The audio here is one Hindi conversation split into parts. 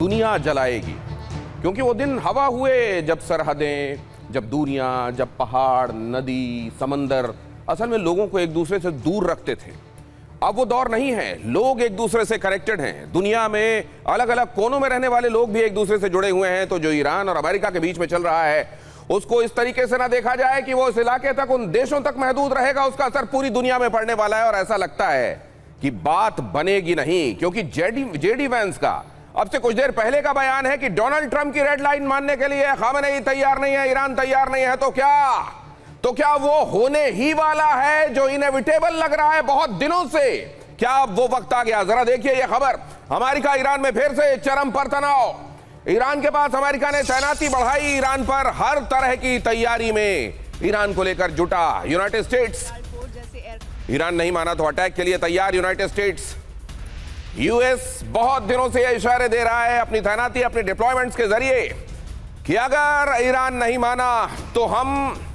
दुनिया जलाएगी, क्योंकि वो दिन हवा हुए जब सरहदें, जब दूरियां, जब पहाड़, नदी, समंदर असल में लोगों को एक दूसरे से दूर रखते थे। अब वो दौर नहीं है, लोग एक दूसरे से कनेक्टेड हैं। दुनिया में अलग अलग कोनों में रहने वाले लोग भी एक दूसरे से जुड़े हुए हैं। तो जो ईरान और अमेरिका के बीच में चल रहा है उसको इस तरीके से ना देखा जाए कि वो इस इलाके तक, उन देशों तक महदूद रहेगा, उसका असर पूरी दुनिया में पड़ने वाला है। और ऐसा लगता है कि बात बनेगी नहीं, क्योंकि जेडी वैंस का अब से कुछ देर पहले का बयान है कि डोनाल्ड ट्रंप की रेड लाइन मानने के लिए खामेनेई तैयार नहीं है, ईरान तैयार नहीं है। तो क्या वो होने ही वाला है जो इनएविटेबल लग रहा है बहुत दिनों से? क्या अब वो वक्त आ गया? जरा देखिए ये खबर। अमेरिका ईरान में फिर से चरम पर तनाव। ईरान के पास अमेरिका ने तैनाती बढ़ाई, ईरान पर हर तरह की तैयारी में ईरान को लेकर जुटा यूनाइटेड स्टेट्स। ईरान नहीं माना तो अटैक के लिए तैयार यूनाइटेड स्टेट्स। यूएस बहुत दिनों से ये इशारे दे रहा है अपनी तैनाती, अपनी डिप्लॉयमेंट्स के जरिए कि अगर ईरान नहीं माना तो हम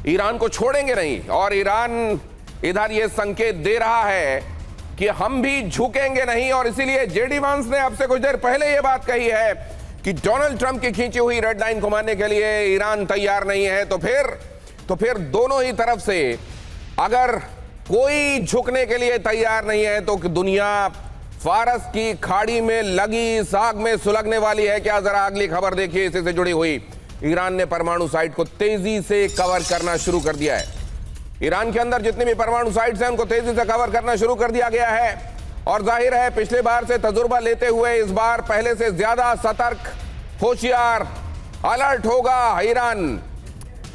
ईरान को छोड़ेंगे नहीं। और ईरान इधर ये संकेत दे रहा है कि हम भी झुकेंगे नहीं। और इसीलिए जेडी वांस ने अब से कुछ देर पहले ये बात कही है कि डोनाल्ड ट्रंप की खींची हुई रेड लाइन को मानने के लिए ईरान तैयार नहीं है। तो फिर दोनों ही तरफ से अगर कोई झुकने के लिए तैयार नहीं है तो दुनिया फारस की खाड़ी में लगी साग में सुलगने वाली है क्या? जरा अगली खबर देखिए इसी से जुड़ी हुई। ईरान ने परमाणु साइट को तेजी से कवर करना शुरू कर दिया है। ईरान के अंदर जितने भी परमाणु साइट्स हैं उनको तेजी से कवर करना शुरू कर दिया गया है। और जाहिर है पिछले बार से तजुर्बा लेते हुए इस बार पहले से ज्यादा सतर्क, होशियार, अलर्ट होगा ईरान।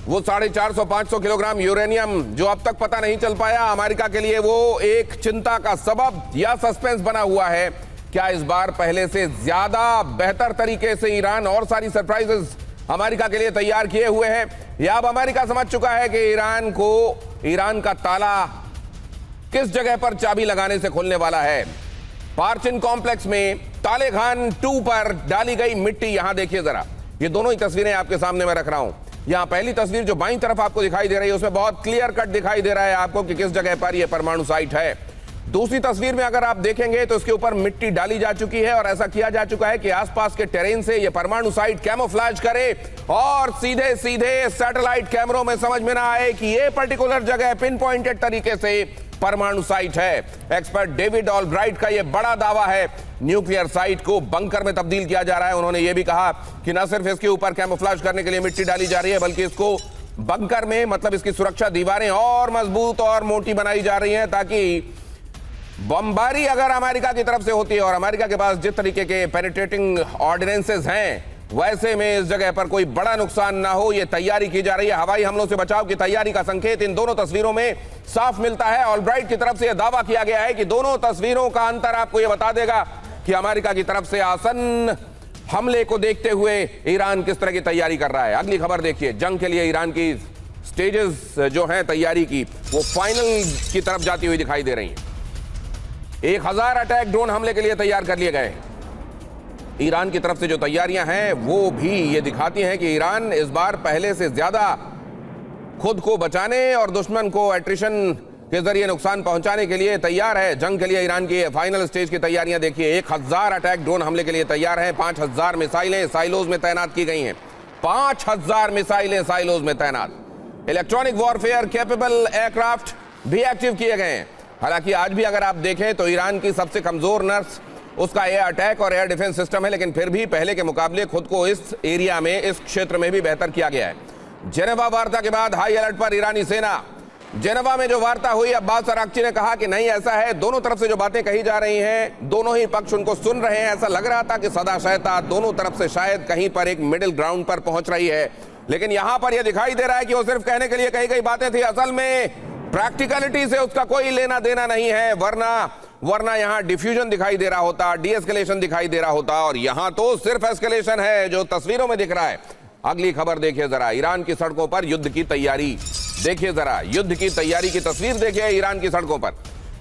वो 450-500 किलोग्राम यूरेनियम जो अब तक पता नहीं चल पाया, अमेरिका के लिए वो एक चिंता का सबब या सस्पेंस बना हुआ है। क्या इस बार पहले से ज्यादा बेहतर तरीके से ईरान और सारी सरप्राइजेस अमेरिका के लिए तैयार किए हुए हैं, या अब अमेरिका समझ चुका है कि ईरान का ताला किस जगह पर चाबी लगाने से खुलने वाला है? पार्चिन कॉम्प्लेक्स में ताले खान 2 पर डाली गई मिट्टी, यहां देखिए जरा। ये दोनों ही तस्वीरें आपके सामने मैं रख रहा हूं। यहां पहली तस्वीर जो बाईं तरफ आपको दिखाई दे रही है उसमें बहुत क्लियर कट दिखाई दे रहा है आपको कि किस जगह पर यह परमाणु साइट है। दूसरी तस्वीर में अगर आप देखेंगे तो इसके ऊपर मिट्टी डाली जा चुकी है और ऐसा किया जा चुका है कि आसपास के टेरेन से यह परमाणु साइट कैमोफ्लेज करे और सीधे सीधे सैटेलाइट कैमरों में समझ में ना आए कि यह पर्टिकुलर जगह पिन पॉइंटेड तरीके से परमाणु साइट है। एक्सपर्ट डेविड ऑलब्राइट का यह बड़ा दावा है। न्यूक्लियर साइट को बंकर में तब्दील किया जा रहा है। उन्होंने यह भी कहा कि न सिर्फ इसके ऊपर कैमोफ्लेज करने के लिए मिट्टी डाली जा रही है, बल्कि इसको बंकर में, मतलब इसकी सुरक्षा दीवारें और मजबूत और मोटी बनाई जा रही हैं, ताकि बमबारी अगर अमेरिका की तरफ से होती है और अमेरिका के पास जिस तरीके के पेनिट्रेटिंग ऑर्डिनेंसेस हैं, वैसे में इस जगह पर कोई बड़ा नुकसान ना हो, यह तैयारी की जा रही है। हवाई हमलों से बचाव की तैयारी का संकेत इन दोनों तस्वीरों में साफ मिलता है। ऑलब्राइट की तरफ से यह दावा किया गया है कि दोनों तस्वीरों का अंतर आपको यह बता देगा कि अमेरिका की तरफ से आसन्न हमले को देखते हुए ईरान किस तरह की तैयारी कर रहा है। अगली खबर देखिए। जंग के लिए ईरान की स्टेजेस जो हैं तैयारी की, वो फाइनल की तरफ जाती हुई दिखाई दे रही हैं। 1000 अटैक ड्रोन हमले के लिए तैयार कर लिए गए। ईरान की तरफ से जो तैयारियां हैं वो भी ये दिखाती हैं कि ईरान इस बार पहले से ज्यादा खुद को बचाने और दुश्मन को एट्रिशन के जरिए नुकसान पहुंचाने के लिए तैयार है। जंग के लिए ईरान की फाइनल स्टेज की तैयारियां देखिए। 1000 अटैक ड्रोन हमले के लिए तैयार है। 5000 मिसाइलें साइलोज में तैनात की गई हैं। 5000 मिसाइलें साइलोज में तैनात। इलेक्ट्रॉनिक वॉरफेयर कैपेबल एयरक्राफ्ट भी एक्टिव किए गए हैं। हालांकि आज भी अगर आप देखें तो ईरान की सबसे कमजोर नर्स उसका एयर अटैक और एयर डिफेंस सिस्टम है, लेकिन फिर भी पहले के मुकाबले खुद को इस एरिया में, इस क्षेत्र में भी बेहतर किया गया है। जेनेवा वार्ता के बाद हाई अलर्ट पर ईरानी सेना। जेनेवा में जो वार्ता हुई, अब्बास अराक्ची ने कहा कि नहीं ऐसा है, दोनों तरफ से जो बातें कही जा रही हैं दोनों ही पक्ष उनको सुन रहे हैं। ऐसा लग रहा था कि सदा शहता दोनों तरफ से शायद कहीं पर एक मिडिल ग्राउंड पर पहुंच रही है, लेकिन यहां पर यह दिखाई दे रहा है कि वो सिर्फ कहने के लिए कही गई बातें थी। असल में प्रैक्टिकलिटी से उसका कोई लेना देना नहीं है, वरना यहां डिफ्यूजन दिखाई दे रहा होता, डीएस्केलेशन दिखाई दे रहा होता, और यहां तो सिर्फ एस्केलेशन है जो तस्वीरों में दिख रहा है। अगली खबर देखिए जरा। ईरान की सड़कों पर युद्ध की तैयारी देखिए जरा। युद्ध की तैयारी की तस्वीर देखिए ईरान की सड़कों पर।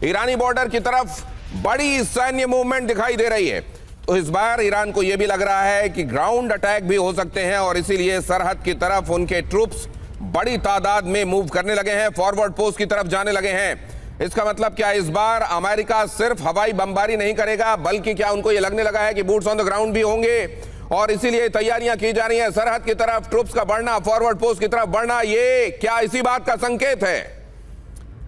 ईरानी बॉर्डर की तरफ बड़ी सैन्य मूवमेंट दिखाई दे रही है। तो इस बार ईरान को यह भी लग रहा है कि ग्राउंड अटैक भी हो सकते हैं और इसीलिए सरहद की तरफ उनके ट्रूप्स बड़ी तादाद में मूव करने लगे हैं, फॉरवर्ड पोस्ट की तरफ जाने लगे हैं। इसका मतलब क्या इस बार अमेरिका सिर्फ हवाई बमबारी नहीं करेगा, बल्कि क्या उनको यह लगने लगा है कि बूट्स ऑन द ग्राउंड भी होंगे और इसीलिए तैयारियां की जा रही हैं, सरहद की तरफ ट्रूप्स का बढ़ना, फॉरवर्ड पोस्ट की तरफ बढ़ना, ये क्या इसी बात का संकेत है?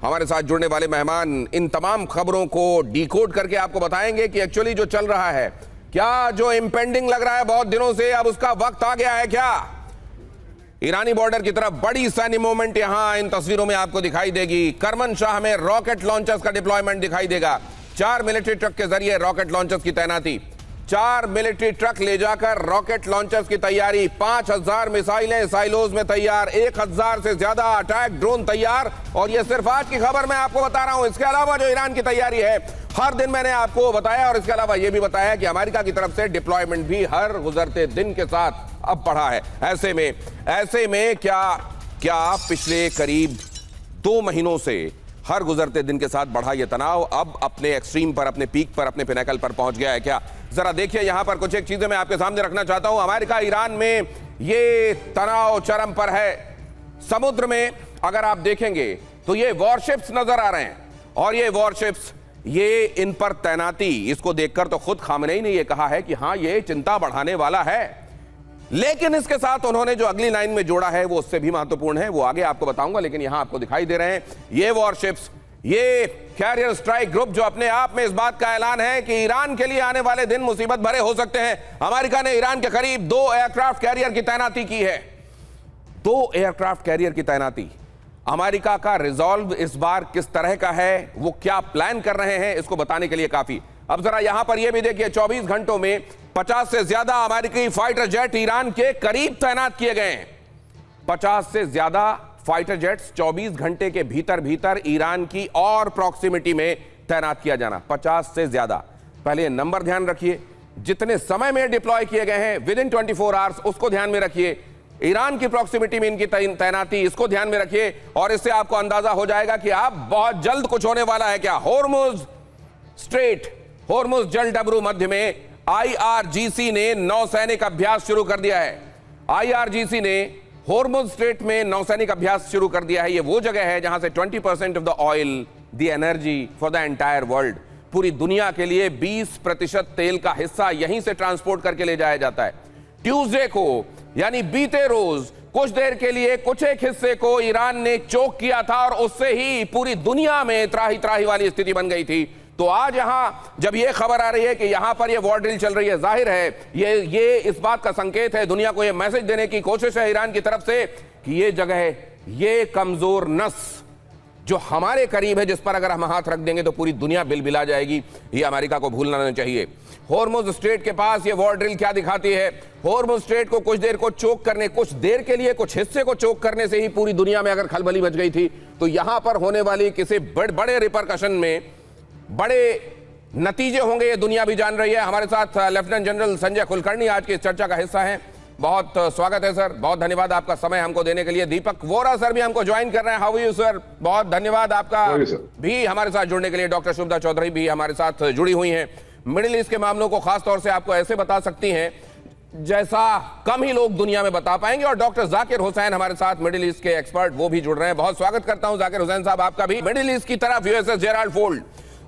हमारे साथ जुड़ने वाले मेहमान इन तमाम खबरों को डिकोड करके आपको बताएंगे कि एक्चुअली जो चल रहा है, क्या जो इंपेंडिंग लग रहा है बहुत दिनों से, अब उसका वक्त आ गया है क्या? ईरानी बॉर्डर की तरफ बड़ी सैन्य मूवमेंट यहां इन तस्वीरों में आपको दिखाई देगी। करमनशाह में रॉकेट लॉन्चर्स का डिप्लॉयमेंट दिखाई देगा। 4 मिलिट्री ट्रक के जरिए रॉकेट लॉन्चर्स की तैनाती, 4 मिलिट्री ट्रक ले जाकर रॉकेट लॉन्चर्स की तैयारी, 5000 मिसाइलें साइलोज में तैयार, 1000 से ज्यादा अटैक ड्रोन तैयार। और यह सिर्फ आज की खबर मैं आपको बता रहा हूं। इसके अलावा जो ईरान की तैयारी है हर दिन मैंने आपको बताया, और इसके अलावा यह भी बताया कि अमेरिका की तरफ से डिप्लॉयमेंट भी हर गुजरते दिन के साथ अब बढ़ा है। ऐसे में क्या पिछले करीब 2 महीनों से हर गुजरते दिन के साथ बढ़ा यह तनाव अब अपने एक्सट्रीम पर, अपने पीक पर, अपने पिनेकल पर पहुंच गया है क्या? जरा देखिए यहां पर कुछ एक चीजें मैं आपके सामने रखना चाहता हूं। अमेरिका ईरान में ये तनाव चरम पर है। समुद्र में अगर आप देखेंगे तो ये वॉरशिप्स नजर आ रहे हैं, और ये वॉरशिप्स, ये इन पर तैनाती, इसको देखकर तो खुद खामनेई ने यह कहा है कि हां ये चिंता बढ़ाने वाला है। लेकिन इसके साथ उन्होंने जो अगली लाइन में जोड़ा है वो उससे भी महत्वपूर्ण है, वो आगे आपको बताऊंगा। लेकिन यहां आपको दिखाई दे रहे हैं ये वॉरशिप्स, ये कैरियर स्ट्राइक ग्रुप, जो अपने आप में इस बात का ऐलान है कि ईरान के लिए आने वाले दिन मुसीबत भरे हो सकते हैं। अमेरिका ने ईरान के करीब 2 एयरक्राफ्ट कैरियर की तैनाती की है। 2 एयरक्राफ्ट कैरियर की तैनाती। अमेरिका का रिजॉल्व इस बार किस तरह का है, वो क्या प्लान कर रहे हैं, इसको बताने के लिए काफी। अब जरा यहां पर यह भी देखिए, 24 घंटों में 50 से ज्यादा अमेरिकी फाइटर जेट ईरान के करीब तैनात किए गए हैं। 50 से ज्यादा फाइटर जेट्स 24 घंटे के भीतर ईरान की और प्रॉक्सिमिटी में तैनात किया जाना, 50 से ज्यादा। पहले नंबर ध्यान रखिए, जितने समय में डिप्लॉय किए गए हैं विद इन 24 आवर्स, उसको ध्यान में रखिए। ईरान की प्रॉक्सिमिटी में इनकी तैनाती, इसको ध्यान में रखिए, और इससे आपको अंदाजा हो जाएगा कि आप बहुत जल्द कुछ होने वाला है क्या। होर्मुज स्ट्रेट, होर्मुज जल डबरू मध्य में IRGC ने नौसैनिक अभ्यास शुरू कर दिया है। IRGC ने होर्मुज स्ट्रेट में नौसैनिक अभ्यास शुरू कर दिया है। यह वो जगह है जहां से 20% of the oil, the energy for the entire world, पूरी दुनिया के लिए 20% तेल का हिस्सा यहीं से ट्रांसपोर्ट करके ले जाया जाता है। ट्यूसडे को, यानी बीते रोज, कुछ देर के लिए कुछ एक हिस्से को ईरान ने चोक किया था, और उससे ही पूरी दुनिया में त्राही त्राही वाली स्थिति बन गई थी। तो आज यहां जब यह खबर आ रही है कि यहां पर यह वॉर ड्रिल चल रही है, जाहिर है ये इस बात का संकेत है, दुनिया को यह मैसेज देने की कोशिश है ईरान की तरफ से कि ये जगह, ये कमजोर नस जो हमारे करीब है, जिस पर अगर हम हाथ रख देंगे तो पूरी दुनिया बिलबिला जाएगी, ये अमेरिका को भूलना नहीं चाहिए। होर्मुज स्ट्रेट के पास ये वॉर ड्रिल क्या दिखाती है? होर्मुज स्ट्रेट को कुछ देर को चोक करने, कुछ देर के लिए कुछ हिस्से को चोक करने से ही पूरी दुनिया में अगर खलबली मच गई थी, तो यहां पर होने वाली किसी बड़े रिपरकशन में बड़े नतीजे होंगे, ये दुनिया भी जान रही है। हमारे साथ लेफ्टिनेंट जनरल संजय कुलकर्णी आज की चर्चा का हिस्सा है। बहुत स्वागत है सर, बहुत धन्यवाद आपका समय हमको देने के लिए। दीपक वोरा सर भी हमको ज्वाइन कर रहे हैं। How are you sir? बहुत धन्यवाद आपका भी हमारे साथ जुड़ने के लिए। डॉक्टर शुभदा चौधरी भी हमारे साथ जुड़ी हुई हैं, मिडिल ईस्ट के मामलों को खासतौर से आपको ऐसे बता सकती हैं जैसा कम ही लोग दुनिया में बता पाएंगे। और डॉक्टर जाकिर हुसैन हमारे साथ, मिडिल ईस्ट के एक्सपर्ट, वो भी जुड़ रहे हैं। बहुत स्वागत करता हूं जाकिर हुसैन साहब आपका भी। मिडिल ईस्ट की तरफ USS Gerald Ford,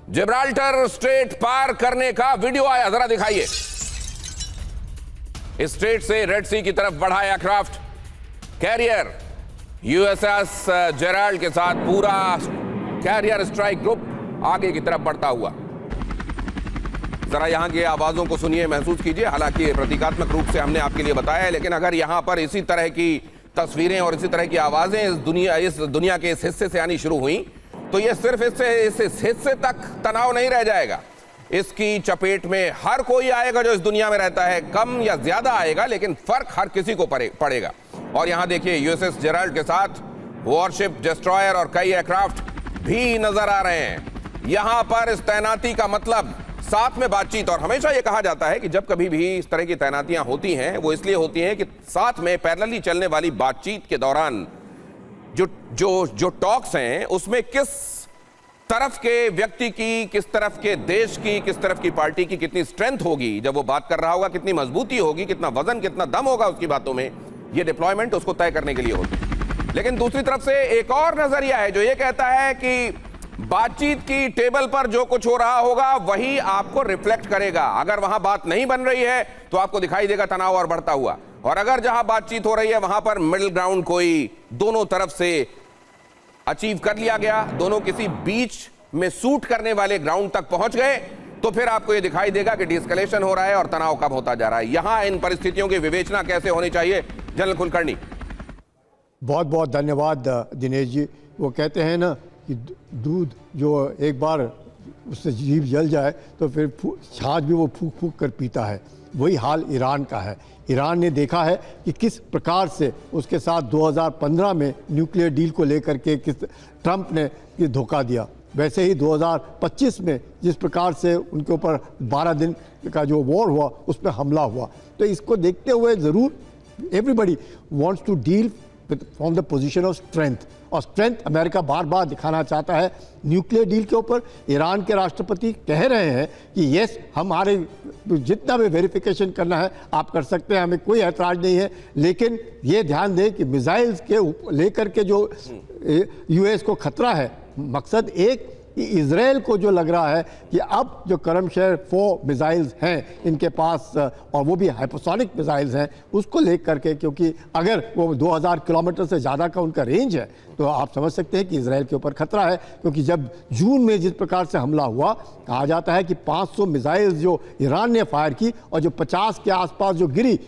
Gibraltar strait पार करने का वीडियो आया, जरा दिखाइए। इस स्ट्रेट से रेड सी की तरफ बढ़ा एयरक्राफ्ट कैरियर USS जेराल्ड के साथ पूरा कैरियर स्ट्राइक ग्रुप आगे की तरफ बढ़ता हुआ। जरा यहां की आवाजों को सुनिए, महसूस कीजिए। हालांकि प्रतीकात्मक रूप से हमने आपके लिए बताया है, लेकिन अगर यहां पर इसी तरह की तस्वीरें और इसी तरह की आवाजें इस दुनिया के इस हिस्से से आनी शुरू हुई, तो ये सिर्फ इस हिस्से तक तनाव नहीं रह जाएगा। इसकी चपेट में हर कोई आएगा जो इस दुनिया में रहता है, कम या ज्यादा आएगा, लेकिन फर्क हर किसी को पड़ेगा। और यहां देखिए USS जेराल्ड के साथ वॉरशिप, डिस्ट्रॉयर और कई एयरक्राफ्ट भी नजर आ रहे हैं। यहां पर इस तैनाती का मतलब साथ में बातचीत, और हमेशा यह कहा जाता है कि जब कभी भी इस तरह की तैनातियां होती हैं वो इसलिए होती हैं कि साथ में पैरेलली चलने वाली बातचीत के दौरान जो टॉक्स हैं उसमें किस तरफ के व्यक्ति की, किस तरफ के देश की, किस तरफ की पार्टी की कितनी स्ट्रेंथ होगी जब वो बात कर रहा होगा, कितनी मजबूती होगी, कितना वजन, कितना दम होगा उसकी बातों में, ये डिप्लॉयमेंट उसको तय करने के लिए होती है। लेकिन दूसरी तरफ से एक और नजरिया है जो ये कहता है कि बातचीत की टेबल पर जो कुछ हो रहा होगा वही आपको रिफ्लेक्ट करेगा। अगर वहां बात नहीं बन रही है तो आपको दिखाई देगा तनाव और बढ़ता हुआ, और अगर जहां बातचीत हो रही है वहां पर मिडिल ग्राउंड कोई दोनों तरफ से अचीव कर लिया गया, दोनों किसी बीच में सूट करने वाले ग्राउंड तक पहुंच गए, तो फिर आपको यह दिखाई देगा कि डिस्कलेशन हो रहा है और तनाव कम होता जा रहा है। यहां इन परिस्थितियों की विवेचना कैसे होनी चाहिए, जनरल कुलकर्णी? बहुत बहुत धन्यवाद दिनेश जी। वो कहते हैं ना कि दूध जो एक बार उससे जीभ जल जाए तो फिर छाछ भी वो फूंक फूंक कर पीता है। वही हाल ईरान का है। ईरान ने देखा है कि किस प्रकार से उसके साथ 2015 में न्यूक्लियर डील को लेकर के किस ट्रंप ने धोखा दिया, वैसे ही 2025 में जिस प्रकार से उनके ऊपर 12 दिन का जो वॉर हुआ उसमें हमला हुआ। तो इसको देखते हुए ज़रूर everybody wants to deal from the position of strength, और स्ट्रेंथ अमेरिका बार बार दिखाना चाहता है। न्यूक्लियर डील के ऊपर ईरान के राष्ट्रपति कह रहे हैं कि यस, हमारे जितना भी वेरिफिकेशन करना है आप कर सकते हैं, हमें कोई ऐतराज़ नहीं है, लेकिन ये ध्यान दें कि मिसाइल्स के लेकर के जो यूएस को खतरा है, मकसद एक कि इजराइल को जो लग रहा है कि अब जो करमशेर 4 मिसाइल्स हैं इनके पास, और वो भी हाइपरसोनिक मिसाइल्स हैं, उसको लेकर करके, क्योंकि अगर वो 2000 किलोमीटर से ज़्यादा का उनका रेंज है तो आप समझ सकते हैं कि इजराइल के ऊपर खतरा है। क्योंकि जब जून में जिस प्रकार से हमला हुआ, कहा जाता है कि 500 मिसाइल्स जो ईरान ने फायर की और जो 50 के आसपास जो गिरी,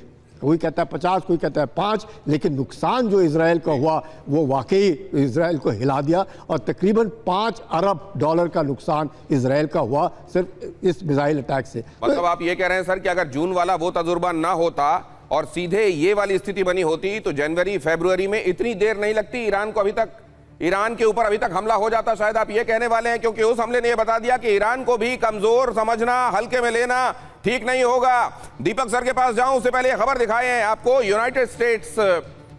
कोई कहता है 50, कोई कहता है 5, लेकिन नुकसान जो इजराइल का हुआ वो वाकई इजराइल को हिला दिया, और तकरीबन $5 अरब का नुकसान इजराइल का हुआ सिर्फ इस मिसाइल अटैक से। मतलब आप ये कह रहे हैं सर कि अगर जून वाला वो तजुर्बा ना होता और सीधे ये वाली स्थिति बनी होती तो जनवरी फरवरी में इतनी देर नहीं लगती, ईरान के ऊपर अभी तक हमला हो जाता, शायद आप ये कहने वाले हैं। क्योंकि उस हमले ने यह बता दिया कि ईरान को भी कमजोर समझना, हल्के में लेना ठीक नहीं होगा। दीपक सर के पास जाऊं उससे पहले खबर दिखाए हैं आपको, यूनाइटेड स्टेट्स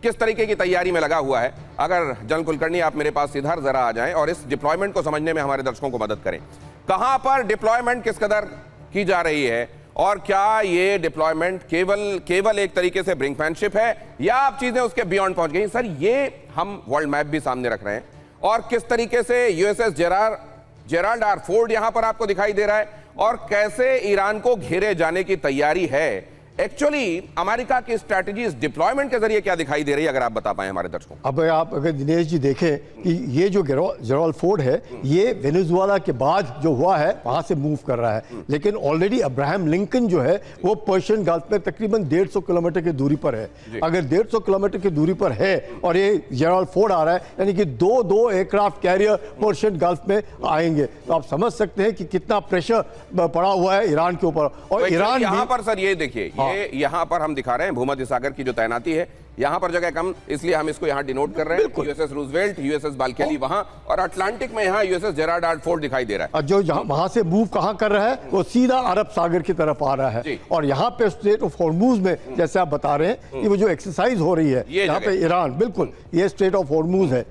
किस तरीके की तैयारी में लगा हुआ है। अगर जनरल कुलकर्णी आप मेरे पास इधर जरा आ जाएं और इस डिप्लॉयमेंट को समझने में हमारे दर्शकों को मदद करें। कहां पर डिप्लॉयमेंट किस कदर की जा रही है, और क्या ये डिप्लॉयमेंट केवल एक तरीके से ब्रिंकमैनशिप है या आप चीजें उसके बियॉन्ड पहुंच गई? सर, ये हम वर्ल्ड मैप भी सामने रख रहे हैं, और किस तरीके से यूएसएस जेराल्ड आर फोर्ड यहां पर आपको दिखाई दे रहा है, और कैसे ईरान को घेरे जाने की तैयारी है। एक्चुअली अमेरिका की स्ट्रैटेजी इस डिप्लॉयमेंट के जरिए क्या दिखाई दे रही है, अगर आप बता पाए हमारे दर्शकों। अब आप अगर दिनेश जी देखें कि ये जो जेराल्ड फोर्ड है, ये वेनेजुएला के बाद जो हुआ है वहां से मूव कर रहा है, लेकिन ऑलरेडी अब्राहम लिंकन जो है वो पर्शियन गल्फ में तकरीबन 150 किलोमीटर की दूरी पर है। अगर 150 किलोमीटर की दूरी पर है और ये जेराल्ड फोर्ड आ रहा है, यानी कि दो एयरक्राफ्ट कैरियर पर्शियन गल्फ में आएंगे, तो आप समझ सकते हैं कि कितना प्रेशर पड़ा हुआ है ईरान के ऊपर। और ईरान यहां पर सर ये देखिए, यहां पर हम दिखा रहे हैं भूमध्य सागर की जो तैनाती है, यहां पर जगह कम, इसलिए हम इसको यहां डिनोट कर रहे हैं। यूएसएस रूजवेल्ट, यूएसएस बालकेली वहां, और अटलांटिक में यहां यूएसएस जेराल्ड आर फोर्ड दिखाई दे रहा है। और जो वहां से मूव कहां कर रहा है, वो सीधा अरब सागर की तरफ आ रहा है। और यहां पे स्ट्रेट ऑफ हॉर्मुज में, जैसे आप बता रहे हैं कि वो जो एक्सरसाइज हो रही है यहाँ पे ईरान, बिल्कुल ये स्ट्रेट ऑफ हॉर्मुज है,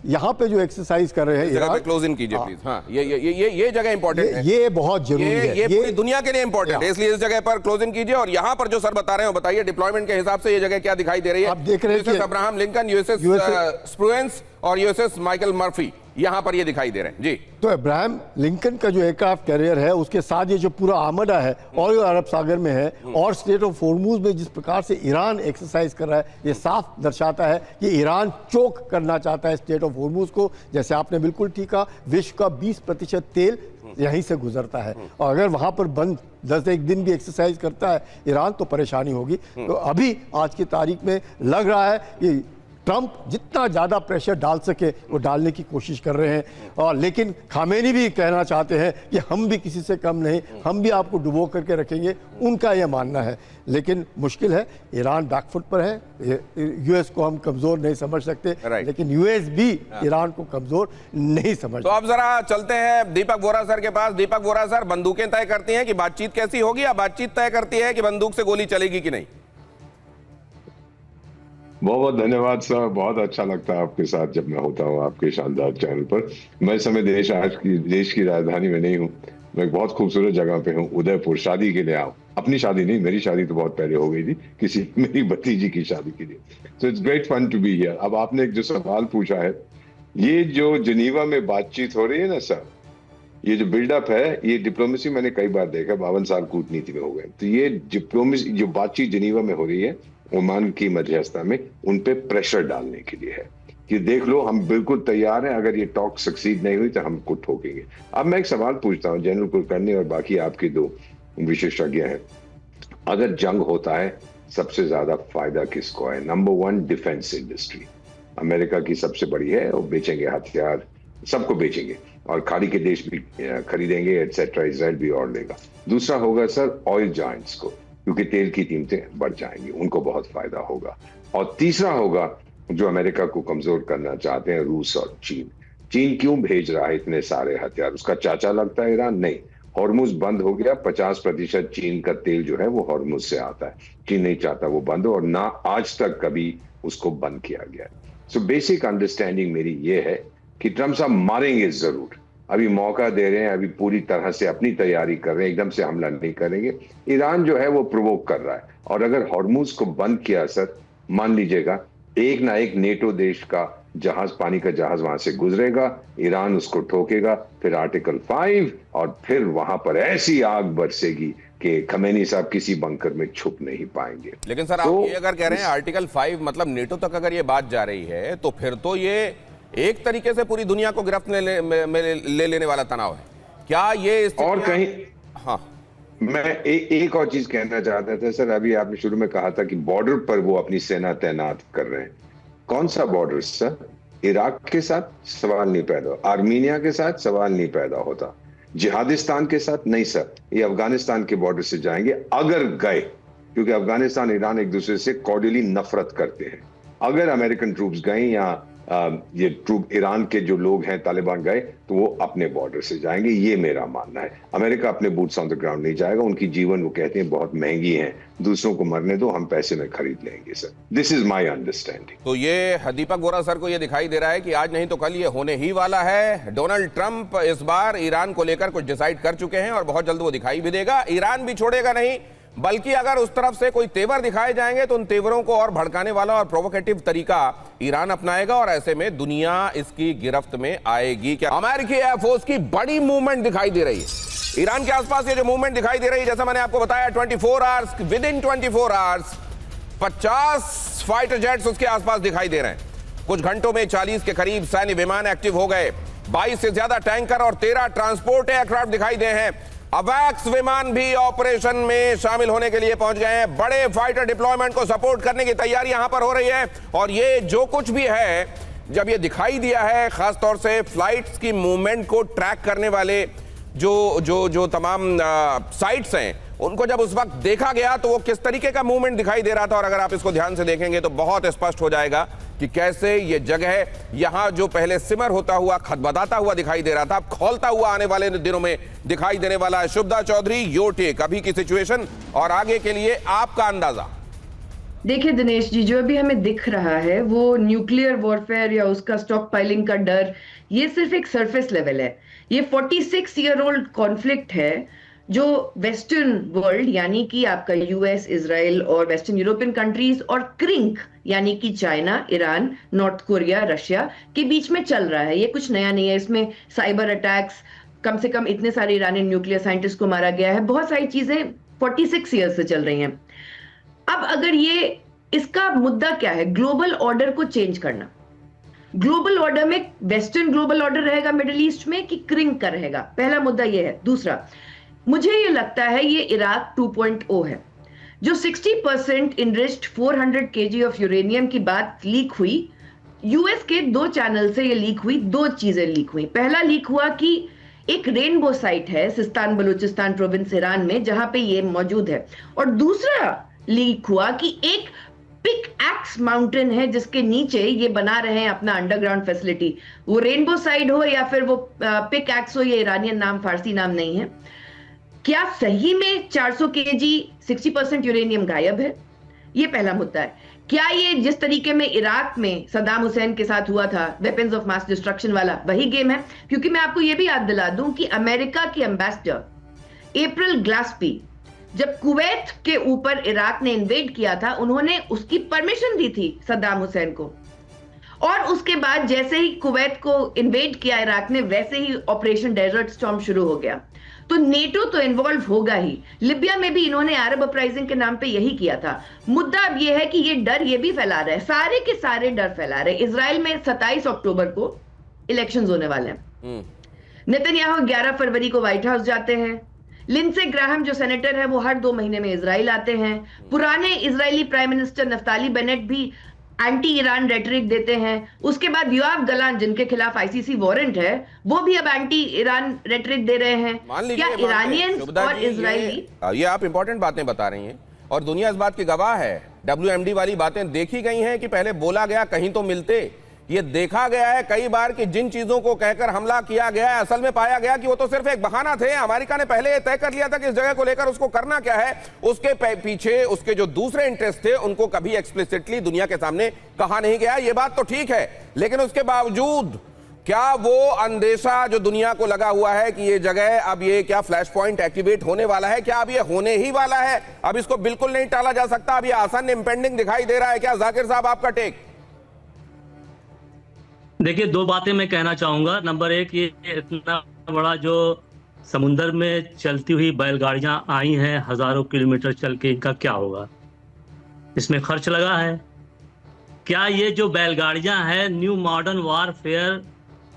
यहाँ पे जो एक्सरसाइज कर रहे हैं ईरान, क्लोज इन कीजिए प्लीज। हाँ, ये जगह इंपॉर्टेंट है, ये बहुत जरूरी है, ये पूरी दुनिया के लिए इंपॉर्टेंट है, इसलिए इस जगह पर क्लोज इन कीजिए। और यहाँ पर जो सर बता रहे हैं बताइए, डिप्लॉयमेंट के हिसाब से ये जगह क्या दिखाई दे रही है? आप देख रहे हैं अब्राहम लिंकन, यूएसएस स्प्रुएंस और यूएसएस माइकल मर्फी यहां पर ये दिखाई दे रहे हैं जी। तो अब्राहम लिंकन का जो एयरक्राफ्ट कैरियर है उसके साथ ये जो पूरा आर्मडा है और ये अरब सागर में है, और स्ट्रेट ऑफ हॉर्मुज में जिस प्रकार से ईरान एक्सरसाइज कर रहा है, ये साफ दर्शाता है कि ईरान चोक करना चाहता है स्ट्रेट ऑफ हॉर्मुज को। जैसे आपने बिल्कुल ठीक कहा, विश्व का 20% तेल यहीं से गुजरता है, और अगर वहां पर बंद 10 दिन भी एक्सरसाइज करता है ईरान तो परेशानी होगी। तो अभी आज की तारीख में लग रहा है कि ट्रंप जितना ज़्यादा प्रेशर डाल सके वो डालने की कोशिश कर रहे हैं, और लेकिन खामेनी भी कहना चाहते हैं कि हम भी किसी से कम नहीं, हम भी आपको डुबो करके रखेंगे, उनका यह मानना है। लेकिन मुश्किल है, ईरान बैकफुट पर है, यूएस को हम कमज़ोर नहीं समझ सकते, लेकिन यूएस भी ईरान को कमज़ोर नहीं समझ। तो अब जरा चलते हैं दीपक वोरा सर के पास। दीपक वोरा सर, बंदूकें तय करती हैं कि बातचीत कैसी होगी, या बातचीत तय करती है कि बंदूक से गोली चलेगी कि नहीं? बहुत बहुत धन्यवाद सर, बहुत अच्छा लगता है आपके साथ जब मैं होता हूँ आपके शानदार चैनल पर। मैं इस समय देश की राजधानी में नहीं हूँ, मैं एक बहुत खूबसूरत जगह पे हूँ, उदयपुर, शादी के लिए आऊँ। अपनी शादी नहीं, मेरी शादी तो बहुत पहले हो गई थी, किसी मेरी भतीजी की शादी के लिए। तो it's great fun to be here. अब आपने एक जो सवाल पूछा है ये जो जिनीवा में बातचीत हो रही है ना सर, ये जो बिल्डअप है, ये डिप्लोमेसी मैंने कई बार देखा, 52 साल कूटनीति में हो गए। तो ये डिप्लोमेसी जो बातचीत जिनीवा में हो रही है ओमान की मध्यस्थता में, उन पे प्रेशर डालने के लिए है कि देख लो हम बिल्कुल तैयार हैं, अगर ये टॉक सक्सीड नहीं हुई तो हमको ठोकेंगे। अब मैं एक सवाल पूछता हूँ जनरल कुलकर्णी और बाकी आपके दो विशेषज्ञ हैं, अगर जंग होता है सबसे ज्यादा फायदा किसको है? नंबर 1 डिफेंस इंडस्ट्री अमेरिका की सबसे बड़ी है, वो बेचेंगे हथियार, सबको बेचेंगे और खाड़ी के देश भी खरीदेंगे एटसेट्रा, इजराइल भी और लेगा। दूसरा होगा सर ऑयल जायंट्स को, क्योंकि तेल की कीमतें बढ़ जाएंगी, उनको बहुत फायदा होगा। और तीसरा होगा जो अमेरिका को कमजोर करना चाहते हैं, रूस और चीन। चीन क्यों भेज रहा है इतने सारे हथियार? उसका चाचा लगता है ईरान? नहीं, हॉर्मुज बंद हो गया, 50% चीन का तेल जो है वो हॉर्मुज से आता है। चीन नहीं चाहता वो बंद हो, और ना आज तक कभी उसको बंद किया गया। सो बेसिक अंडरस्टैंडिंग मेरी ये है कि ट्रम्प साहब मारेंगे जरूर, अभी मौका दे रहे हैं, अभी पूरी तरह से अपनी तैयारी कर रहे हैं, एकदम से हमला नहीं करेंगे। ईरान जो है वो प्रोवोक कर रहा है, और अगर हॉर्मुज को बंद किया सर, मान लीजिएगा एक ना एक नेटो देश का जहाज, पानी का जहाज वहां से गुजरेगा, ईरान उसको ठोकेगा, फिर आर्टिकल 5, और फिर वहां पर ऐसी आग बरसेगी कि खमेनी साहब किसी बंकर में छुप नहीं पाएंगे। लेकिन सर तो आप ये अगर कह रहे हैं आर्टिकल 5 मतलब नेटो तक अगर ये बात जा रही है, तो फिर तो ये एक तरीके से पूरी दुनिया को गिरफ्त में ले लेने वाला तनाव है क्या ये? और कहीं हाँ, मैं एक और चीज कहना चाहता था सर, अभी आपने शुरू में कहा था कि बॉर्डर पर वो अपनी सेना तैनात कर रहे हैं। कौन सा बॉर्डर सर? इराक के साथ सवाल नहीं पैदा, आर्मीनिया के साथ सवाल नहीं पैदा होता, जिहादिस्तान के साथ नहीं सर, ये अफगानिस्तान के बॉर्डर से जाएंगे अगर गए, क्योंकि अफगानिस्तान ईरान एक दूसरे से कॉर्डियली नफरत करते हैं। अगर अमेरिकन ट्रूप्स गए या ये ट्रूप ईरान के जो लोग हैं तालिबान गए, तो वो अपने बॉर्डर से जाएंगे, ये मेरा मानना है। अमेरिका अपने बूट्स ऑन द ग्राउंड नहीं जाएगा, उनकी जीवन वो कहते हैं बहुत महंगी है, दूसरों को मरने दो, हम पैसे में खरीद लेंगे sir. This is my understanding. तो ये दीपक बोरा सर को ये दिखाई दे रहा है कि आज नहीं तो कल ये होने ही वाला है। डोनाल्ड ट्रंप इस बार ईरान को लेकर कुछ डिसाइड कर चुके हैं और बहुत जल्द वो दिखाई भी देगा। ईरान भी छोड़ेगा नहीं, बल्कि अगर उस तरफ से कोई तेवर दिखाए जाएंगे तो उन तेवरों को और भड़काने वाला और प्रोवोकेटिव तरीका ईरान अपनाएगा, और ऐसे में दुनिया इसकी गिरफ्त में आएगी। क्या अमेरिकी एयरफोर्स की बड़ी मूवमेंट दिखाई दे रही है ईरान के आसपास? ये जो मूवमेंट दिखाई दे रही है, जैसा मैंने आपको बताया, 24 hours, with in 24 hours 50 fighter jets उसके आसपास दिखाई दे रहे हैं। कुछ घंटों में 40 के करीब सैन्य विमान एक्टिव हो गए, 22 से ज्यादा टैंकर और 13 ट्रांसपोर्ट एयरक्राफ्ट दिखाई दे हैं। अवैक्स विमान भी ऑपरेशन में शामिल होने के लिए पहुंच गए हैं। बड़े फाइटर डिप्लॉयमेंट को सपोर्ट करने की तैयारी यहां पर हो रही है। और ये जो कुछ भी है, जब ये दिखाई दिया है, खासतौर से फ्लाइट्स की मूवमेंट को ट्रैक करने वाले जो तमाम साइट्स हैं, उनको जब उस वक्त देखा गया तो वो किस तरीके का मूवमेंट दिखाई दे रहा था। और अगर आप इसको ध्यान से देखेंगे तो बहुत स्पष्ट हो जाएगा कि कैसे ये जगह यहां जो पहले सिमर होता हुआ, खदबदाता हुआ दिखाई दे रहा था, अब खौलता हुआ आने वाले दिनों में दिखाई देने वाला है। शुभदा चौधरी, योर टेक अभी की सिचुएशन और आगे के लिए आपका अंदाजा। देखिए दिनेश जी, जो अभी हमें दिख रहा है वो न्यूक्लियर वॉरफेयर या उसका स्टॉक पाइलिंग का डर, ये सिर्फ एक सरफेस लेवल है। ये 46 ईयर ओल्ड कॉन्फ्लिक्ट है जो वेस्टर्न वर्ल्ड यानी कि आपका यूएस, इजराइल और वेस्टर्न यूरोपियन कंट्रीज और क्रिंक यानी कि China, Iran, north Korea, Russia के बीच में चल रहा है। ये कुछ नया नहीं है। इसमें साइबर अटैक्स, कम से कम इतने सारे ईरानी न्यूक्लियर साइंटिस्ट को मारा गया है, बहुत सारी चीजें 46 ईयर से चल रही हैं। अब अगर ये, इसका मुद्दा क्या है? ग्लोबल ऑर्डर को चेंज करना। ग्लोबल ऑर्डर में वेस्टर्न ग्लोबल ऑर्डर रहेगा मिडिल ईस्ट में कि क्रिंक का रहेगा? पहला मुद्दा ये है। दूसरा, मुझे ये लगता है ये इराक 2.0 है। जो 60% इनरिच्ड 400 kg ऑफ यूरेनियम की बात लीक हुई, यूएस के 2 चैनल से ये लीक हुई। 2 चीजें लीक हुई। पहला लीक हुआ कि एक रेनबो साइट है सिस्तान बलूचिस्तान प्रोविंस ईरान में, जहां पे ये मौजूद है। और दूसरा लीक हुआ कि एक पिक एक्स माउंटेन है जिसके नीचे ये बना रहे हैं अपना अंडरग्राउंड फैसिलिटी। वो रेनबो साइड हो या फिर वो पिक एक्स हो, ये ईरानियन नाम, फारसी नाम नहीं है। क्या सही में 400 kg 60% यूरेनियम गायब है? ये पहला मुद्दा है। क्या ये जिस तरीके में इराक में सद्दाम हुसैन के साथ हुआ था, वेपन्स ऑफ मास डिस्ट्रक्शन वाला, वही गेम है? क्योंकि मैं आपको ये भी याद दिला दूं कि अमेरिका की एम्बेसडर अप्रैल ग्लास्पी, जब कुवैत के ऊपर इराक ने इन्वेड किया था, उन्होंने उसकी परमिशन दी थी सद्दाम हुसैन को। और उसके बाद जैसे ही कुवैत को इन्वेड किया इराक ने, वैसे ही ऑपरेशन डेजर्ट स्टॉर्म शुरू हो गया। तो नेटो तो इन्वॉल्व होगा ही। लिबिया में भी इन्होंने अरब अपराइजिंग के नाम पे यही किया था। मुद्दा अब ये है कि ये डर ये भी फैला रहे हैं, सारे के सारे डर फैला रहे हैं। इजराइल में 27 अक्टूबर को इलेक्शंस होने वाले हैं। नेतन्याहू 11 फरवरी को व्हाइट हाउस जाते हैं। लिंडसे ग्राहम जो सेनेटर है वो हर 2 महीने में इजराइल आते हैं। पुराने Israeli prime minister Naftali Bennett भी एंटी ईरान रेटरिक देते हैं। उसके बाद योआव गलान जिनके खिलाफ आईसीसी वारंट है, वो भी अब एंटी ईरान रेटरिक दे रहे हैं। क्या इरानियंस और इजरायली, ये आप इंपॉर्टेंट बातें बता रही हैं और दुनिया इस बात की गवाह है। WMD वाली बातें देखी गई हैं कि पहले बोला गया कहीं तो मिलते। ये देखा गया है कई बार कि जिन चीजों को कहकर हमला किया गया है, असल में पाया गया कि वो तो सिर्फ एक बहाना थे। अमेरिका ने पहले तय कर लिया था कि इस जगह को लेकर उसको करना क्या है। उसके पीछे उसके जो दूसरे इंटरेस्ट थे उनको कभी एक्सप्लिसिटली दुनिया के सामने कहा नहीं गया। ये बात तो ठीक है, लेकिन उसके बावजूद क्या वो अंदेशा जो दुनिया को लगा हुआ है कि ये जगह अब ये क्या फ्लैश पॉइंट एक्टिवेट होने वाला है, क्या अब ये होने ही वाला है? अब इसको बिल्कुल नहीं टाला जा सकता। अब ये आसान इंपेंडिंग दिखाई दे रहा है क्या? जाकिर साहब, आपका टेक। देखिए, 2 बातें मैं कहना चाहूंगा। नंबर 1, ये इतना बड़ा जो समुंदर में चलती हुई बैलगाड़ियां आई हैं हजारों किलोमीटर चल के, इनका क्या होगा? इसमें खर्च लगा है। क्या ये जो बैलगाड़ियां हैं न्यू मॉडर्न वारफेयर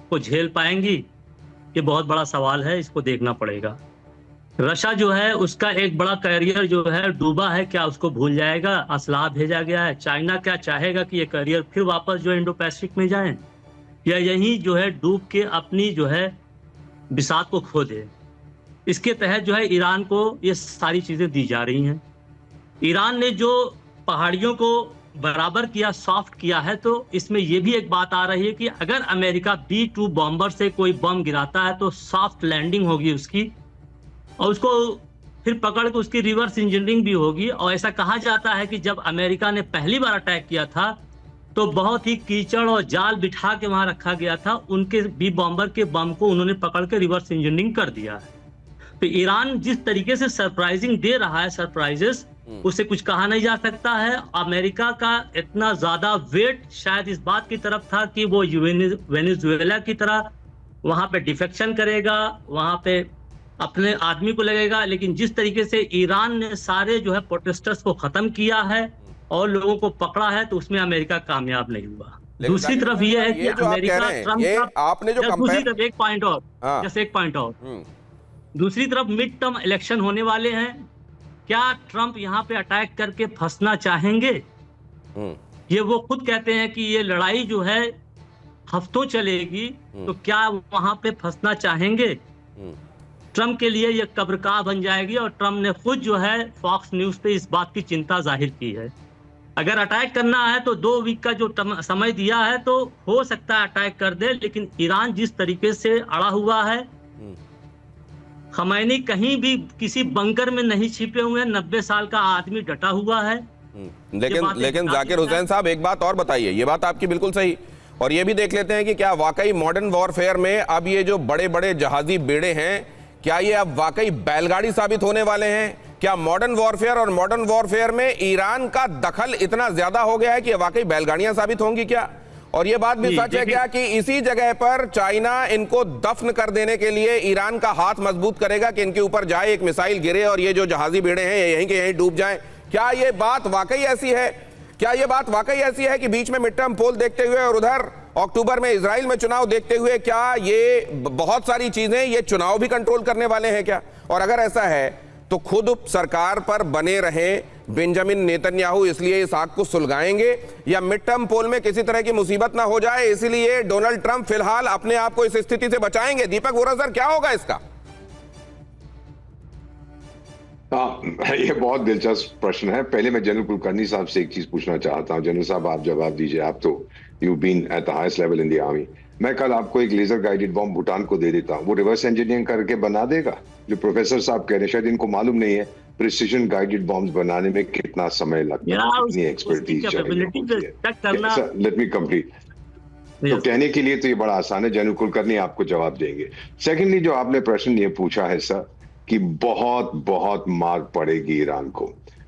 को झेल पाएंगी? ये बहुत बड़ा सवाल है, इसको देखना पड़ेगा। रशिया जो है उसका एक बड़ा कैरियर जो है डूबा है, क्या उसको भूल जाएगा? असलाह भेजा गया है। चाइना क्या चाहेगा कि ये कैरियर फिर वापस जो इंडो पैसिफिक में जाए, या यही जो है डूब के अपनी जो है बिसात को खो दे? इसके तहत जो है ईरान को ये सारी चीजें दी जा रही हैं। ईरान ने जो पहाड़ियों को बराबर किया, सॉफ्ट किया है, तो इसमें ये भी एक बात आ रही है कि अगर अमेरिका B-2 बॉम्बर से कोई बम गिराता है तो सॉफ्ट लैंडिंग होगी उसकी, और उसको फिर पकड़ के उसकी रिवर्स इंजीनियरिंग भी होगी। और ऐसा कहा जाता है कि जब अमेरिका ने पहली बार अटैक किया था तो बहुत ही कीचड़ और जाल बिठा के वहां रखा गया था। उनके B बॉम्बर के बम को उन्होंने पकड़ के रिवर्स इंजीनियरिंग कर दिया है। तो ईरान जिस तरीके से सरप्राइजिंग दे रहा है, सरप्राइजेस, उससे कुछ कहा नहीं जा सकता है। अमेरिका का इतना ज्यादा वेट शायद इस बात की तरफ था कि वो वेनेजुएला की तरह वहां पे डिफेक्शन करेगा, वहां पे अपने आदमी को लगेगा। लेकिन जिस तरीके से ईरान ने सारे जो है प्रोटेस्टर्स को खत्म किया है और लोगों को पकड़ा है, तो उसमें अमेरिका कामयाब नहीं हुआ। दूसरी तरफ ये है कि अमेरिका ट्रम्प, आपने जो दूसरी तरफ एक पॉइंट और, जैसे एक पॉइंट और, दूसरी तरफ मिड टर्म इलेक्शन होने वाले हैं। क्या ट्रम्प यहाँ पे अटैक करके फंसना चाहेंगे? ये वो खुद कहते हैं कि ये लड़ाई जो है हफ्तों चलेगी, तो क्या वहां पे फंसना चाहेंगे? ट्रम्प के लिए ये कब्रगाह बन जाएगी। और ट्रम्प ने खुद जो है फॉक्स न्यूज पे इस बात की चिंता जाहिर की है। अगर अटैक करना है तो 2 वीक का जो समय दिया है तो हो सकता है अटैक कर दे। लेकिन ईरान जिस तरीके से अड़ा हुआ है, खमैनी कहीं भी किसी बंकर में नहीं छिपे हुए हैं, 90 साल का आदमी डटा हुआ है। लेकिन जाकिर हुसैन साहब, एक बात और बताइए। ये बात आपकी बिल्कुल सही, और ये भी देख लेते हैं कि क्या वाकई मॉडर्न वॉरफेयर में अब ये जो बड़े बड़े जहाजी बेड़े हैं, क्या ये अब वाकई बैलगाड़ी साबित होने वाले हैं? क्या मॉडर्न वॉरफेयर और मॉडर्न वॉरफेयर में ईरान का दखल इतना ज्यादा हो गया है कि वाकई बैलगाड़ियां साबित होंगी क्या? और ये बात भी सच है क्या कि इसी जगह पर चाइना इनको दफन कर देने के लिए ईरान का हाथ मजबूत करेगा कि इनके ऊपर जाए, एक मिसाइल गिरे और ये जो जहाजी बेड़े हैं यहीं के यहीं डूब जाएं? क्या ये बात वाकई ऐसी है? क्या ये बात वाकई ऐसी है कि बीच में मिड टर्म पोल देखते हुए और उधर अक्टूबर में इजराइल में चुनाव देखते हुए क्या ये बहुत सारी चीजें, ये चुनाव भी कंट्रोल करने वाले हैं क्या? और अगर ऐसा है तो खुद सरकार पर बने रहें बेंजामिन नेतन्याहू इसलिए इस आग को सुलगाएंगे, या मिड टर्म पोल में किसी तरह की मुसीबत ना हो जाए इसलिए डोनाल्ड ट्रंप फिलहाल अपने आप को इस स्थिति से बचाएंगे? दीपक वोरा सर, क्या होगा इसका? ये बहुत दिलचस्प प्रश्न है। पहले मैं जनरल कुलकर्णी साहब से एक चीज पूछना चाहता हूं। जनरल साहब, आप जवाब दीजिए। आप तो you been at the highest level in the army. मैं कल आपको एक लेजर गाइडेड बॉम्ब भूटान को दे देता हूं, वो रिवर्स इंजीनियरिंग करके बना देगा? जो प्रोफेसर साहब कह रहे हैं, शायद इनको मालूम नहीं है प्रिसिजन गाइडेड बॉम्ब्स बनाने में कितना समय लगता है, कितनी एक्सपर्टीज चाहिए। Let me complete. तो कहने के लिए तो ये बड़ा आसान है, जनरल कुलकर्णी आपको जवाब देंगे। सेकेंडली, जो आपने प्रश्न ये पूछा है सर कि बहुत बहुत मार पड़ेगी ईरान को,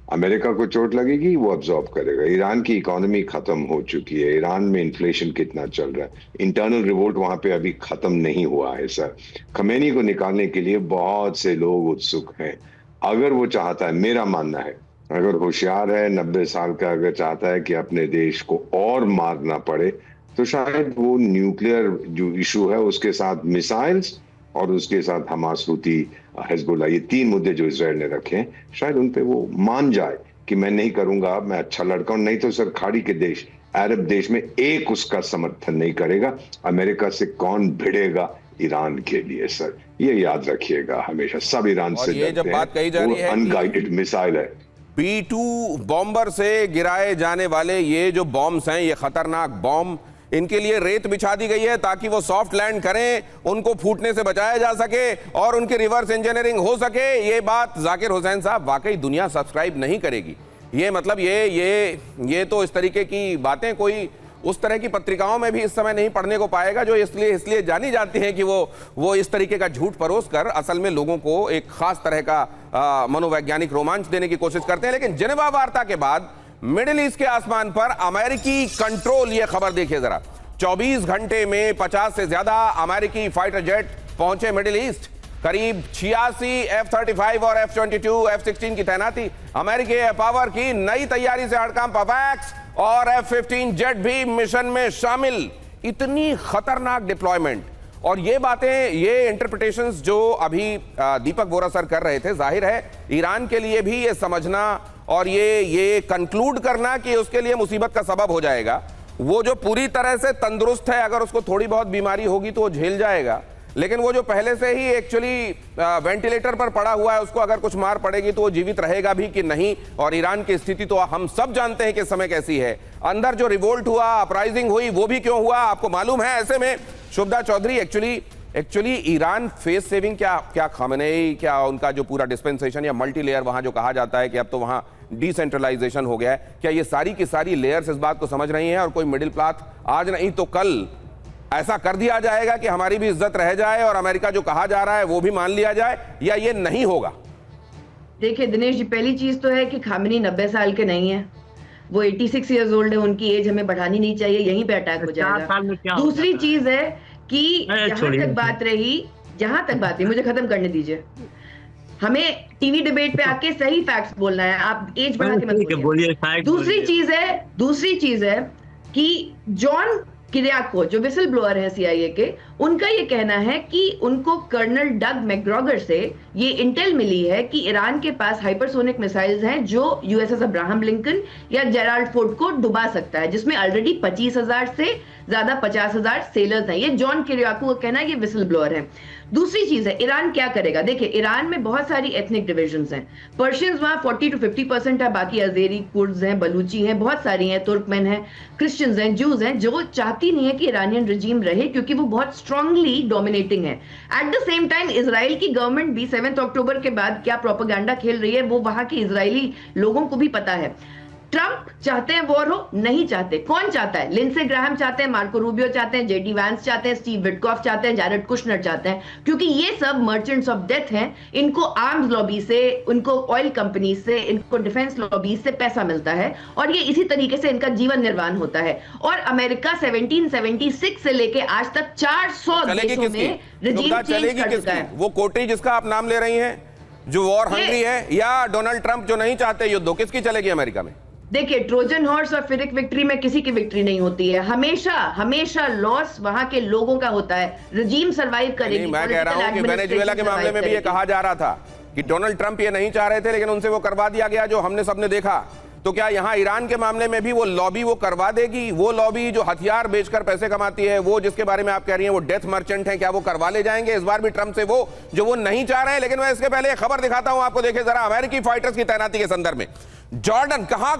अमेरिका को चोट लगेगी, वो अब्सॉर्ब करेगा। ईरान की इकोनॉमी खत्म हो चुकी है, ईरान में इन्फ्लेशन कितना चल रहा है, इंटरनल रिवोल्ट वहां पे अभी खत्म नहीं हुआ है सर। खमेनी को निकालने के लिए बहुत से लोग उत्सुक हैं। अगर वो चाहता है, मेरा मानना है, अगर होशियार है, 90 साल का, अगर चाहता है कि अपने देश को और मारना पड़े, तो शायद वो न्यूक्लियर जो इशू है उसके साथ मिसाइल्स और उसके साथ हमास, हुती, हिजबुल्लाह, ये 3 मुद्दे जो इजराइल ने रखे हैं, शायद उन पे वो मान जाए कि मैं नहीं करूंगा, मैं अच्छा लड़का हूं। नहीं तो सर खाड़ी के देश, अरब देश में एक उसका समर्थन नहीं करेगा। अमेरिका से कौन भिड़ेगा ईरान के लिए सर, ये याद रखिएगा हमेशा। सब ईरान से ये जब बात कही जा रही है अनगाइडेड मिसाइल है, B-2 बॉम्बर से गिराए जाने वाले ये जो बॉम्ब्स हैं, ये खतरनाक बॉम्ब, इनके लिए रेत बिछा दी गई है ताकि वो सॉफ्ट लैंड करें, उनको फूटने से बचाया जा सके और उनकी रिवर्स इंजीनियरिंग हो सके। ये बात जाकिर हुसैन साहब वाकई दुनिया सब्सक्राइब नहीं करेगी। ये मतलब ये तो इस तरीके की बातें कोई उस तरह की पत्रिकाओं में भी इस समय नहीं पढ़ने को पाएगा, जो इसलिए जानी जाती हैं कि वो इस तरीके का झूठ परोस कर असल में लोगों को एक खास तरह का मनोवैज्ञानिक रोमांच देने की कोशिश करते हैं। लेकिन जिनेवा वार्ता के बाद मिडिल ईस्ट के आसमान पर अमेरिकी कंट्रोल, ये खबर देखिए जरा, 24 घंटे में 50 से ज्यादा अमेरिकी फाइटर जेट पहुंचे मिडिल ईस्ट। करीब 86 F-35 और F-22, F-16 की तैनाती। अमेरिकी एयर पावर की नई तैयारी से हड़कंप, अवैक्स और F-15 जेट भी मिशन में शामिल। इतनी खतरनाक डिप्लॉयमेंट और ये बातें, ये इंटरप्रिटेशंस जो अभी दीपक बोरा सर कर रहे थे, जाहिर है ईरान के लिए भी ये समझना और ये कंक्लूड करना कि उसके लिए मुसीबत का सबब हो जाएगा। वो जो पूरी तरह से तंदुरुस्त है, अगर उसको थोड़ी बहुत बीमारी होगी तो वो झेल जाएगा, लेकिन वो जो पहले से ही एक्चुअली वेंटिलेटर पर पड़ा हुआ है, उसको अगर कुछ मार पड़ेगी तो वो जीवित रहेगा भी कि नहीं। और ईरान की स्थिति तो हम सब जानते हैं कि इस समय कैसी है। अंदर जो रिवोल्ट हुआ, अपराइजिंग हुई, वो भी क्यों हुआ आपको मालूम है। ऐसे में Shubhada Chaudhary, actually Iran face saving क्या खामेनेई, क्या उनका जो पूरा डिस्पेंसेशन या मल्टी लेयर वहां जो कहा जाता है कि अब तो वहां डिसेंट्रलाइजेशन हो गया है, क्या ये सारी की सारी लेयर्स इस बात को समझ रही हैं और कोई मिडिल पाथ आज नहीं तो कल ऐसा कर दिया जाएगा कि हमारी भी इज्जत रह जाए और अमेरिका जो कहा जा रहा है वो भी मान लिया जाए, या ये नहीं होगा? देखिए दिनेश जी, पहली चीज तो है कि खामेनी 90 साल के नहीं है, वो 86 ईयर्स ओल्ड है। उनकी एज हमें बढ़ानी नहीं चाहिए, यहीं पे अटैक हो जाएगा। दूसरी चीज है कि जहां तक बात है, मुझे खत्म करने दीजिए। हमें टीवी डिबेट पे आके सही फैक्ट्स बोलना है, आप एज बढ़ा के मत बोलिए। दूसरी चीज है कि जॉन किरियाको जो विसल ब्लोअर है CIA के, उनका ये कहना है कि उनको कर्नल डग मैकग्रॉगर से ये इंटेल मिली है कि ईरान के पास हाइपरसोनिक मिसाइल्स हैं जो USS अब्राहम लिंकन या जेराल्ड फोर्ड को डुबा सकता है, जिसमें ऑलरेडी 25,000 से ज्यादा 50,000 सेलर्स हैं। ये जॉन किरियाको का कहना है, ये विसल ब्लोअर है। दूसरी चीज है, ईरान क्या करेगा। देखिए ईरान में बहुत सारी एथनिक डिविजन्स हैं। पर्शियंस वहां 40 to 50% है, बाकी अजेरी, कुर्द्स हैं, बलूची हैं, बहुत सारी हैं, तुर्कमेन हैं, क्रिश्चियंस हैं, जूज हैं, जो चाहती नहीं है कि ईरानियन रिजीम रहे क्योंकि वो बहुत स्ट्रांगली डोमिनेटिंग है। At the same time Israel की गवर्नमेंट भी 7 अक्टूबर के बाद क्या प्रोपेगेंडा खेल रही है वो वहां के इजरायली लोगों को भी पता है। ट्रंप चाहते हैं वॉर हो, नहीं चाहते। कौन चाहता है? लिंडसे ग्राहम चाहते हैं, मार्को रूबियो चाहते हैं, JD वैंस चाहते हैं, स्टीव विटकॉफ चाहते हैं, जैरेड कुशनर चाहते हैं, क्योंकि ये सब मर्चेंट्स ऑफ डेथ हैं। इनको आर्म्स लॉबी से, इनको ऑयल कंपनी से, इनको डिफेंस लॉबी से पैसा मिलता है और ये इसी तरीके से इनका जीवन निर्वाह होता है। और अमेरिका 1776 से लेके आज तक 400 देशों में रिजीम चेंज कर चुका है। वो कोटरी जिसका आप नाम ले रही हैं, जो वॉर हंग्री है, या डोनाल्ड ट्रंप जो नहीं चाहते युद्ध, किसकी चलेगी अमेरिका में? देखिए ट्रोजन हॉर्स और फिरिक विक्ट्री में किसी की विक्ट्री नहीं होती है। हमेशा लॉस वहां के लोगों का होता है। रिजीम सर्वाइव करेगी। मैं कह रहा हूं कि वेनेजुएला के मामले में भी ये कहा जा रहा था कि डोनाल्ड ट्रंप ये नहीं चाह रहे थे, लेकिन उनसे वो करवा दिया गया जो हमने सबने देखा। तो क्या यहां ईरान के मामले में भी वो लॉबी वो करवा देगी? वो लॉबी जो हथियार बेचकर पैसे कमाती है, वो जिसके बारे में आप कह रही हैं वो डेथ मर्चेंट है, क्या वो करवा ले जाएंगे इस बार भी ट्रंप से वो जो वो नहीं चाह रहे हैं? लेकिन मैं इसके पहले एक खबर दिखाता हूं आपको, देखिए जरा अमेरिकी फाइटर्स की तैनाती के संदर्भ में। जॉर्डन, कहां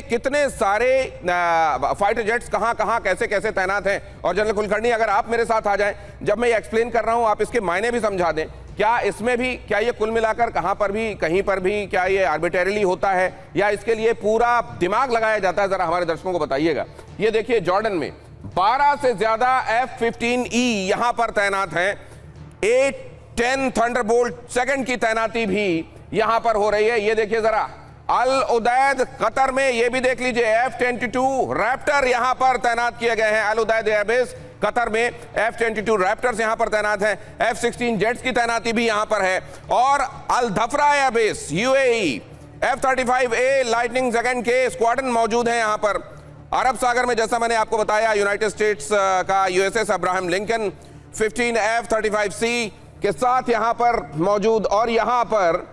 कितने सारे फाइटर जेट्स कहां कैसे तैनात हैं। और जनरल कुलकर्णी, अगर आप मेरे साथ आ जाएं, जब मैं ये एक्सप्लेन कर रहा हूं आप इसके मायने भी समझा दें। क्या इसमें भी, क्या ये कुल मिलाकर कहीं पर भी क्या ये आर्बिट्रेरीली होता है या इसके लिए पूरा दिमाग लगाया जाता है? जरा हमारे दर्शकों को बताइएगा। ये देखिए जॉर्डन में 12 से ज्यादा F-15E यहां पर तैनात हैं। 8-10 थंडरबोल्ट सेकंड की तैनाती भी यहां पर हो रही है। ये देखिए जरा, अल उदैद कतर में, ये भी देख लीजिए F-22 रैप्टर यहां पर तैनात किए गए हैं। अल उदैद एयरबेस कतर में F-22 रैप्टर्स यहां पर तैनात हैं। F-16 जेट्स की तैनाती भी यहां पर है। और Al Dhafra airbase UAE F-35A Lightning second के स्क्वाड्रन मौजूद हैं यहां पर। अरब सागर में जैसा मैंने आपको बताया यूनाइटेड स्टेट्स का USS अब्राहम लिंकन 15 F-35C के साथ यहां पर मौजूद, और यहां पर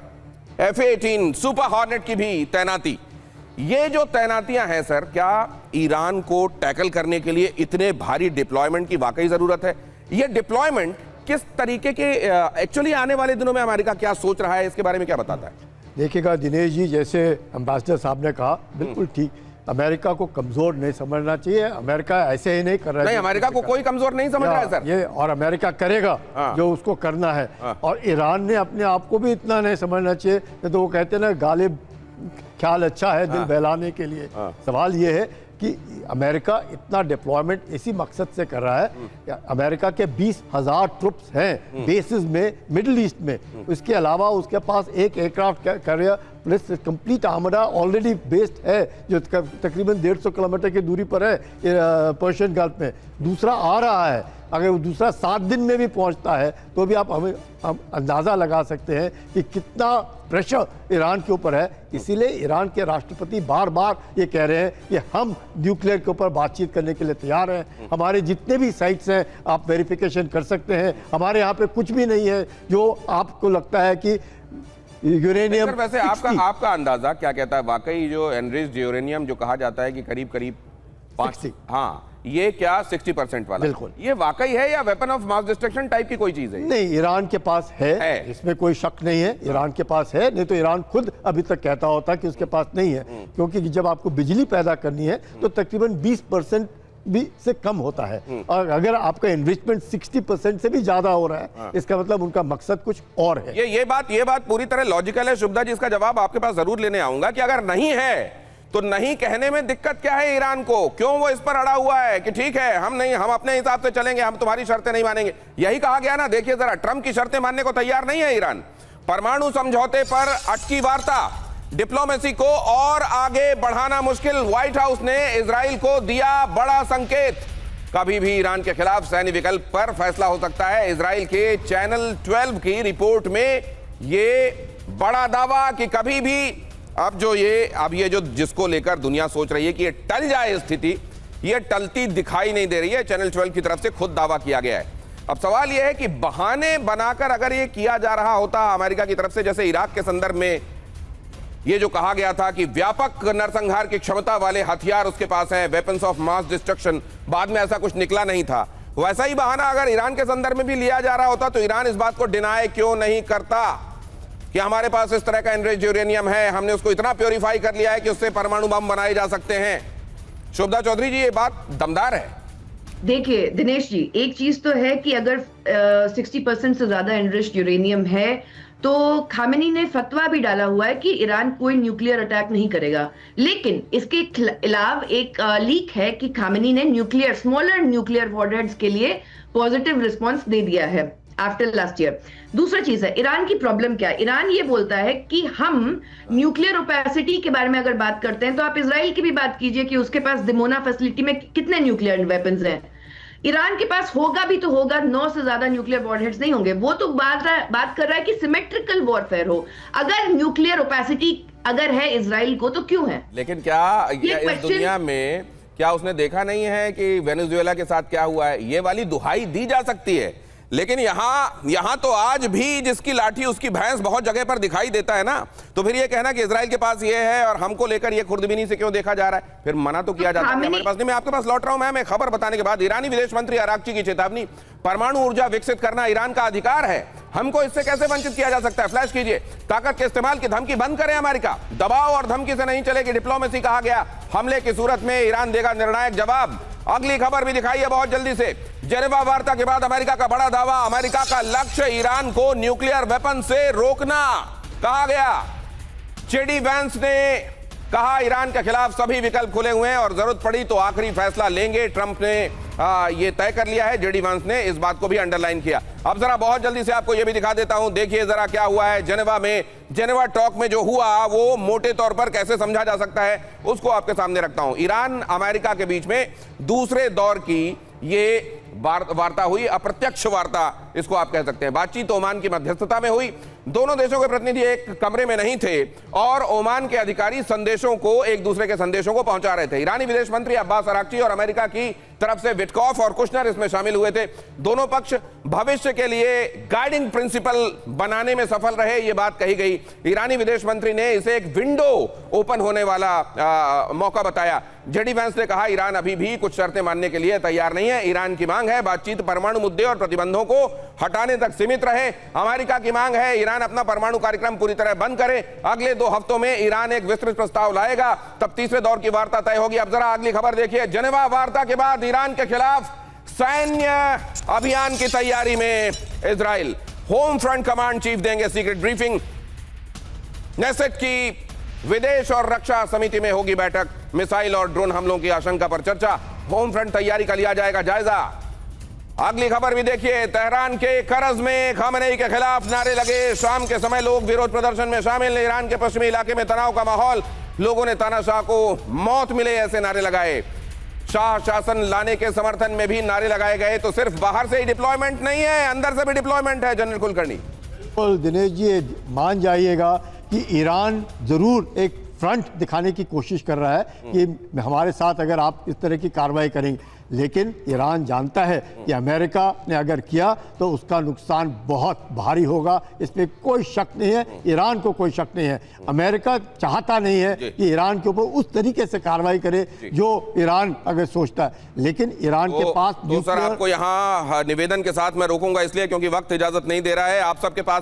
F-18 सुपर हॉर्नेट की भी तैनाती। ये जो तैनातियां हैं सर, क्या ईरान को टैकल करने के लिए इतने भारी डिप्लॉयमेंट की वाकई जरूरत है? ये डिप्लॉयमेंट किस तरीके के एक्चुअली आने वाले दिनों में अमेरिका क्या सोच रहा है, इसके बारे में क्या बताता है? देखिएगा दिनेश जी, जैसे एम्बेसडर साहब ने कहा बिल्कुल ठीक, अमेरिका को कमजोर नहीं समझना चाहिए। अमेरिका ऐसे ही नहीं कर रहा है। नहीं, अमेरिका को कोई कमजोर नहीं समझ रहा है सर। ये और अमेरिका करेगा जो उसको करना है। और ईरान ने अपने आप को भी इतना नहीं समझना चाहिए। तो वो कहते हैं ना, गालिब ख्याल अच्छा है दिल बहलाने के लिए। सवाल ये है कि अमेरिका इतना डिप्लॉयमेंट इसी मकसद से कर रहा है। अमेरिका के 20,000 ट्रुप्स हैं बेसिस में मिडिल ईस्ट में। इसके अलावा उसके पास एक aircraft carrier plus complete armada already based है, जो तकरीबन 150 किलोमीटर की दूरी पर है पर्शियन गल्फ में। दूसरा आ रहा है, अगर वो दूसरा 7 दिन में भी पहुंचता है तो भी आप हमें अंदाज़ा लगा सकते हैं कि कितना प्रेशर ईरान के ऊपर है। इसीलिए ईरान के राष्ट्रपति बार बार ये कह रहे हैं कि हम न्यूक्लियर के ऊपर बातचीत करने के लिए तैयार हैं। हमारे जितने भी साइट्स हैं आप वेरिफिकेशन कर सकते हैं। हमारे यहाँ पे कुछ भी नहीं है जो आपको लगता है कि यूरेनियम। वैसे आपका अंदाजा क्या कहता है? वाकई जो एनरिच्ड यूरेनियम जो कहा जाता है कि करीब करीब 60, हाँ, ये क्या 60% वाला? बिल्कुल। ये वाकई है या weapon of mass destruction type की कोई चीज है? नहीं, ईरान के पास है। इसमें कोई शक नहीं है, ईरान के पास है। नहीं तो ईरान खुद अभी तक कहता होता कि उसके पास नहीं है। क्योंकि जब आपको बिजली पैदा करनी है तो तकरीबन 20% भी से कम होता है। और अगर आपका इन्वेस्टमेंट 60% से भी ज्यादा हो रहा है, इसका मतलब उनका मकसद कुछ और है। ये बात पूरी तरह लॉजिकल है शुभदा जी। इसका जवाब आपके पास जरूर लेने आऊंगा कि अगर नहीं है तो नहीं कहने में दिक्कत क्या है ईरान को? क्यों वो इस पर अड़ा हुआ है कि ठीक है हम अपने हिसाब से चलेंगे, हम तुम्हारी शर्तें नहीं मानेंगे? यही कहा गया ना। देखिए जरा, ट्रंप की शर्तें मानने को तैयार नहीं है ईरान। परमाणु समझौते पर अटकी वार्ता, डिप्लोमेसी को और आगे बढ़ाना मुश्किल। व्हाइट हाउस ने इजराइल को दिया बड़ा संकेत। कभी भी ईरान के खिलाफ सैन्य विकल्प पर फैसला हो सकता है। इजराइल के चैनल 12 की रिपोर्ट में ये बड़ा दावा कि कभी भी अब ये जो जिसको लेकर दुनिया सोच रही है कि ये टल जाए स्थिति, ये टलती दिखाई नहीं दे रही है। चैनल 12 की तरफ से खुद दावा किया गया है। अब सवाल यह है कि बहाने बनाकर अगर ये किया जा रहा होता अमेरिका की तरफ से, जैसे इराक के संदर्भ में ये जो कहा गया था कि व्यापक नरसंहार की क्षमता वाले हथियार उसके पास हैं, वेपन्स ऑफ मास डिस्ट्रक्शन, बाद में ऐसा कुछ निकला नहीं था। वैसा ही बहाना अगर ईरान के संदर्भ में भी लिया जा रहा होता तो ईरान इस बात को डिनाई क्यों नहीं करता कि हमारे पास इस तरह का एनरिच्ड यूरेनियम है, हमने उसको इतना प्योरीफाई कर लिया है कि उससे परमाणु बम बनाए जा सकते हैं। शुभदा चौधरी जी, ये बात दमदार है। देखिए दिनेश जी, एक चीज तो है कि अगर 60% से ज्यादा एनरिच्ड यूरेनियम है तो खामेनी ने फतवा भी डाला हुआ है कि ईरान कोई न्यूक्लियर अटैक नहीं करेगा। लेकिन इसके अलावा एक लीक है कि खामेनी ने स्मॉलर न्यूक्लियर वॉरहेड्स के लिए पॉजिटिव रिस्पॉन्स दे दिया है आफ्टर लास्ट ईयर। दूसरा चीज है, ईरान की प्रॉब्लम क्या है? ईरान ये बोलता है कि हम न्यूक्लियर ओपेसिटी के बारे में अगर बात करते हैं तो आप इजराइल की भी बात कीजिए कि उसके पास दिमोना फैसिलिटी में कितने न्यूक्लियर वेपन्स हैं। ईरान के पास होगा भी तो होगा, 9 से ज्यादा न्यूक्लियर वॉरहेड्स नहीं होंगे। वो तो बात कर रहा है कि सिमेट्रिकल वॉरफेयर हो। अगर न्यूक्लियर ओपेसिटी अगर है इजराइल को तो क्यों है? लेकिन क्या इस दुनिया में क्या उसने देखा नहीं है कि वेनेजुएला के साथ क्या हुआ है? ये वाली दुहाई दी जा सकती है, लेकिन यहां तो आज भी जिसकी लाठी उसकी भैंस बहुत जगह पर दिखाई देता है ना। तो फिर ये कहना कि इजराइल के पास ये है और हमको लेकर ये खुर्दबीनी से क्यों देखा जा रहा है? फिर मना तो किया जाता है हमारे पास नहीं। मैं आपके पास लौट रहा हूं। मैं खबर बताने के बाद ईरानी विदेश मंत्री अरागची की चेतावनी, परमाणु ऊर्जा विकसित करना ईरान का अधिकार है, हमको इससे कैसे वंचित किया जा सकता है? फ्लैश कीजिए। ताकत के इस्तेमाल की धमकी बंद करें अमेरिका, दबाव और धमकी से नहीं चलेगी डिप्लोमेसी, कहा गया। हमले की सूरत में ईरान देगा निर्णायक जवाब। अगली खबर भी दिखाई है बहुत जल्दी से। जेनेवा वार्ता के बाद अमेरिका का बड़ा दावा, अमेरिका का लक्ष्य ईरान को न्यूक्लियर वेपन से रोकना, कहा गया। जेडी वैंस ने कहा ईरान के खिलाफ सभी विकल्प खुले हुए हैं और जरूरत पड़ी तो आखिरी फैसला लेंगे। ट्रंप ने ये तय कर लिया है, जेडी वैंस ने इस बात को भी अंडरलाइन किया। अब जरा बहुत जल्दी से आपको यह भी दिखा देता हूं, देखिए जरा क्या हुआ है जेनेवा में। जेनेवा टॉक में जो हुआ वो मोटे तौर पर कैसे समझा जा सकता है उसको आपके सामने रखता हूं। ईरान अमेरिका के बीच में दूसरे दौर की ये वार्ता हुई, अप्रत्यक्ष वार्ता इसको आप कह सकते हैं। बातचीत ओमान की मध्यस्थता में हुई। दोनों देशों के प्रतिनिधि एक कमरे में नहीं थे और ओमान के अधिकारी संदेशों को, एक दूसरे के संदेशों को पहुंचा रहे थे। ईरानी विदेश मंत्री अब्बास अराक्ची और अमेरिका की तरफ से विटकॉफ और कुशनर इसमें शामिल हुए थे। दोनों पक्ष भविष्य के लिए गाइडिंग प्रिंसिपल बनाने में सफल रहे, ये बात कही गई। ईरानी विदेश मंत्री ने इसे एक विंडो ओपन होने वाला मौका बताया। जेडी वैंस ने कहा ईरान अभी भी कुछ शर्तें मानने के लिए तैयार नहीं है। ईरान की मांग है बातचीत परमाणु मुद्दे और प्रतिबंधों को हटाने तक सीमित रहे। अमेरिका की मांग है ईरान अपना परमाणु कार्यक्रम पूरी तरह बंद करे। अगले 2 हफ्तों में ईरान एक विस्तृत प्रस्ताव लाएगा, तब तीसरे दौर की वार्ता तय होगी। अब जरा अगली खबर देखिए। जेनेवा वार्ता के बाद ईरान के खिलाफ सैन्य अभियान की तैयारी में Israel. Home front command chief देंगे सीक्रेट ब्रीफिंग। नेसेट की विदेश और रक्षा समिति में होगी बैठक। मिसाइल और ड्रोन हमलों की आशंका पर चर्चा। होम फ्रंट तैयारी का लिया जाएगा जायजा। अगली खबर भी देखिए। तेहरान के करज में खामेनेई के खिलाफ नारे लगे। शाम के समय लोग विरोध प्रदर्शन में शामिल। ईरान के पश्चिमी इलाके में तनाव का माहौल। लोगों ने तानाशाह को मौत मिले ऐसे नारे लगाए। शाह शासन लाने के समर्थन में भी नारे लगाए गए। तो सिर्फ बाहर से ही डिप्लॉयमेंट नहीं है, अंदर से भी डिप्लॉयमेंट है। जनरल कुलकर्णी, तो दिनेश जी मान जाइएगा कि ईरान जरूर एक फ्रंट दिखाने की कोशिश कर रहा है कि हमारे साथ अगर आप इस तरह की कार्रवाई करेंगे, लेकिन ईरान जानता है कि अमेरिका ने अगर किया तो उसका नुकसान बहुत भारी होगा। इसमें कोई शक नहीं है, ईरान को कोई शक नहीं है। अमेरिका चाहता नहीं है कि ईरान के ऊपर उस तरीके से कार्रवाई करे जो ईरान अगर सोचता है, लेकिन ईरान के पास तो सर आपको यहाँ निवेदन के साथ मैं रोकूंगा इसलिए क्योंकि वक्त इजाजत नहीं दे रहा है। आप सबके पास